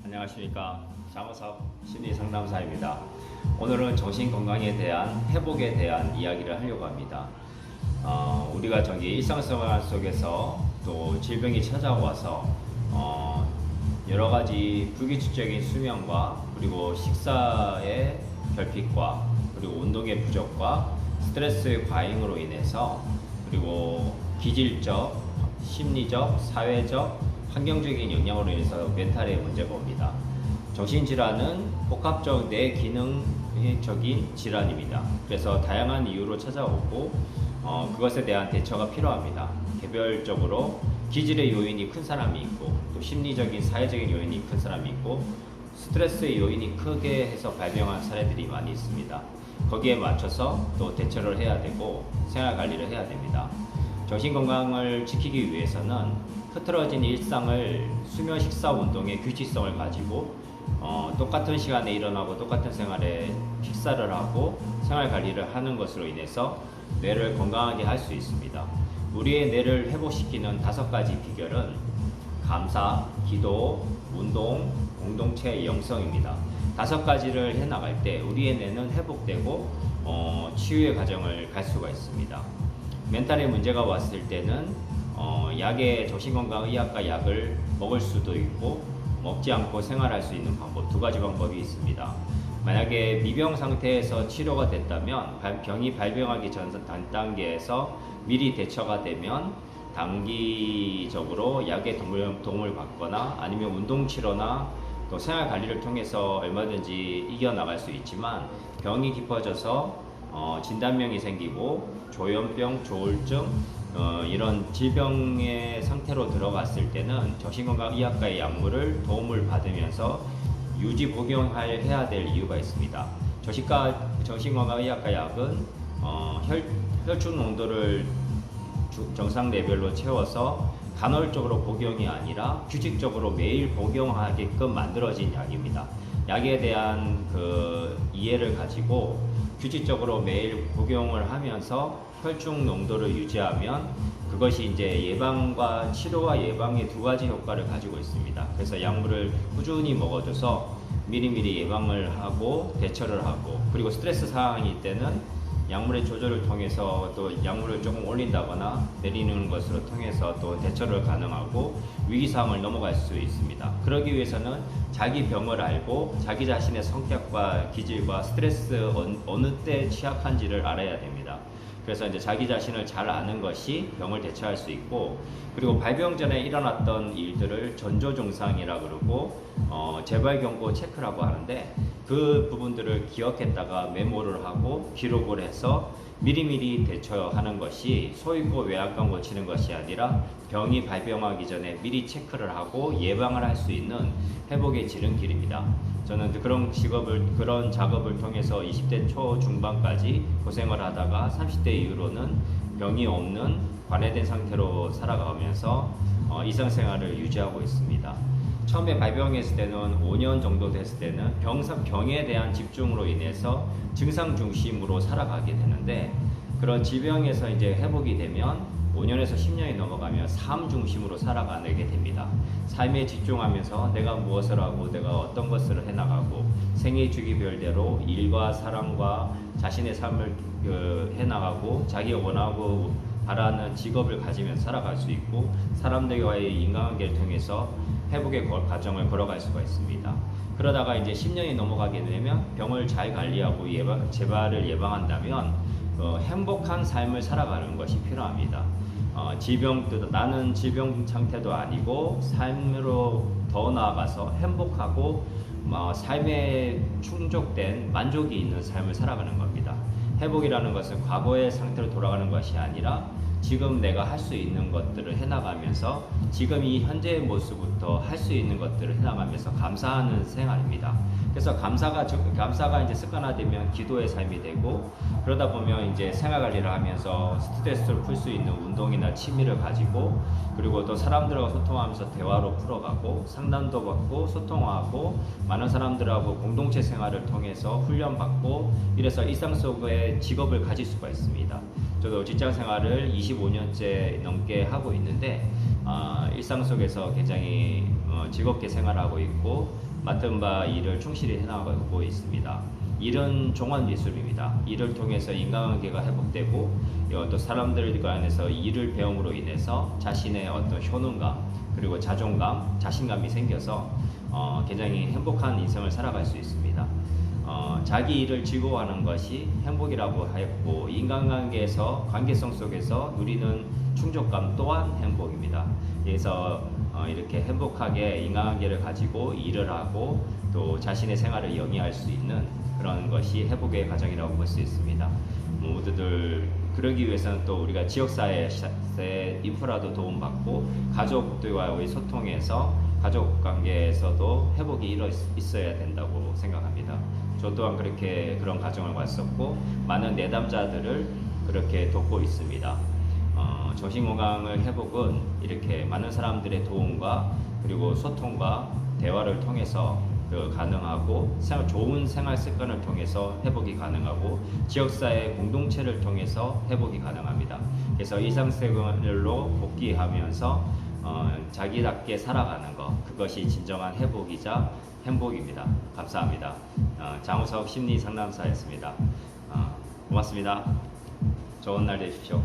안녕하십니까. 장호섭 심리상담사입니다. 오늘은 정신건강에 대한 회복에 대한 이야기를 하려고 합니다. 우리가 일상생활 속에서 또 질병이 찾아와서 여러가지 불규칙적인 수면과 그리고 식사의 결핍과 그리고 운동의 부족과 스트레스의 과잉으로 인해서 그리고 기질적, 심리적, 사회적, 환경적인 영향으로 인해서 멘탈에 문제가 옵니다. 정신질환은 복합적 뇌기능적인 질환입니다. 그래서 다양한 이유로 찾아오고 그것에 대한 대처가 필요합니다. 개별적으로 기질의 요인이 큰 사람이 있고 또 심리적인 사회적인 요인이 큰 사람이 있고 스트레스의 요인이 크게 해서 발병한 사례들이 많이 있습니다. 거기에 맞춰서 또 대처를 해야 되고 생활관리를 해야 됩니다. 정신건강을 지키기 위해서는 흐트러진 일상을 수면, 식사, 운동의 규칙성을 가지고 똑같은 시간에 일어나고 똑같은 생활에 식사를 하고 생활관리를 하는 것으로 인해서 뇌를 건강하게 할 수 있습니다. 우리의 뇌를 회복시키는 5가지 비결은 감사, 기도, 운동, 공동체, 영성입니다. 5가지를 해나갈 때 우리의 뇌는 회복되고 치유의 과정을 갈 수가 있습니다. 멘탈에 문제가 왔을 때는 정신건강의학과 약을 먹을 수도 있고 먹지 않고 생활할 수 있는 방법 2가지 방법이 있습니다. 만약에 미병 상태에서 치료가 됐다면 병이 발병하기 전 단계에서 미리 대처가 되면 단기적으로 약의 도움을 받거나 아니면 운동치료나 또 생활관리를 통해서 얼마든지 이겨나갈 수 있지만 병이 깊어져서 진단명이 생기고 조현병, 조울증 이런 질병의 상태로 들어갔을 때는 정신건강의학과의 약물을 도움을 받으면서 유지 복용해야 될 이유가 있습니다. 정신건강의학과 약은 혈중 농도를 정상 레벨로 채워서 간헐적으로 복용이 아니라 규칙적으로 매일 복용하게끔 만들어진 약입니다. 약에 대한 이해를 가지고 규칙적으로 매일 복용을 하면서 혈중 농도를 유지하면 그것이 이제 예방과 치료와 예방의 2가지 효과를 가지고 있습니다. 그래서 약물을 꾸준히 먹어줘서 미리미리 예방을 하고 대처를 하고 그리고 스트레스 상황일 때는 약물의 조절을 통해서 또 약물을 조금 올린다거나 내리는 것으로 통해서 또 대처를 가능하고 위기 상황을 넘어갈 수 있습니다. 그러기 위해서는 자기 병을 알고 자기 자신의 성격과 기질과 스트레스 어느 때 취약한지를 알아야 됩니다. 그래서 이제 자기 자신을 잘 아는 것이 병을 대처할 수 있고 그리고 발병 전에 일어났던 일들을 전조 증상이라 그러고 재발 경고 체크라고 하는데 그 부분들을 기억했다가 메모를 하고 기록을 해서 미리미리 대처하는 것이 소있고 외양간 고치는 것이 아니라 병이 발병하기 전에 미리 체크를 하고 예방을 할 수 있는 회복의 지름길입니다. 저는 그런 작업을 통해서 20대 초중반까지 고생을 하다가 30대 이후로는 병이 없는 관해된 상태로 살아가면서 일상생활을 유지하고 있습니다. 처음에 발병했을 때는 5년 정도 됐을 때는 병에 대한 집중으로 인해서 증상 중심으로 살아가게 되는데 그런 질병에서 이제 회복이 되면 5년에서 10년이 넘어가면 삶 중심으로 살아가게 됩니다. 삶에 집중하면서 내가 무엇을 하고 내가 어떤 것을 해나가고 생애 주기별대로 일과 사랑과 자신의 삶을 해나가고 자기가 원하고 바라는 직업을 가지면서 살아갈 수 있고 사람들과의 인간관계를 통해서 회복의 과정을 걸어갈 수가 있습니다. 그러다가 이제 10년이 넘어가게 되면 병을 잘 관리하고 재발을 예방한다면 행복한 삶을 살아가는 것이 필요합니다. 나는 질병 상태도 아니고 삶으로 더 나아가서 행복하고 삶에 충족된 만족이 있는 삶을 살아가는 겁니다. 회복이라는 것은 과거의 상태로 돌아가는 것이 아니라 지금 내가 할 수 있는 것들을 해나가면서 지금 이 현재의 모습부터 할 수 있는 것들을 해나가면서 감사하는 생활입니다. 그래서 감사가 이제 습관화되면 기도의 삶이 되고 그러다 보면 이제 생활관리를 하면서 스트레스를 풀 수 있는 운동이나 취미를 가지고 그리고 또 사람들과 소통하면서 대화로 풀어가고 상담도 받고 소통하고 많은 사람들하고 공동체 생활을 통해서 훈련받고 이래서 일상 속에 직업을 가질 수가 있습니다. 저도 직장 생활을 25년째 넘게 하고 있는데 일상 속에서 굉장히 즐겁게 생활하고 있고 맡은 바 일을 충실히 해나가고 있습니다. 일은 종합 미술입니다. 일을 통해서 인간관계가 회복되고 또 사람들 간에서 일을 배움으로 인해서 자신의 어떤 효능감 그리고 자존감, 자신감이 생겨서 굉장히 행복한 인생을 살아갈 수 있습니다. 자기 일을 즐거워하는 것이 행복이라고 했고 인간관계에서 관계성 속에서 누리는 충족감 또한 행복입니다. 그래서 이렇게 행복하게 인간관계를 가지고 일을 하고 또 자신의 생활을 영위할 수 있는 그런 것이 회복의 과정이라고 볼 수 있습니다. 모두들 그러기 위해서는 또 우리가 지역사회 인프라도 도움받고 가족들과의 소통에서 가족 관계에서도 회복이 있어야 된다고 생각합니다. 저 또한 그런 과정을 왔었고 많은 내담자들을 그렇게 돕고 있습니다. 정신건강을 회복은 이렇게 많은 사람들의 도움과 그리고 소통과 대화를 통해서 가능하고 좋은 생활 습관을 통해서 회복이 가능하고 지역사회 공동체를 통해서 회복이 가능합니다. 그래서 일상생활로 복귀하면서 자기답게 살아가는 것 그것이 진정한 회복이자 행복입니다. 감사합니다. 장우석 심리상담사였습니다. 고맙습니다. 좋은 날 되십시오.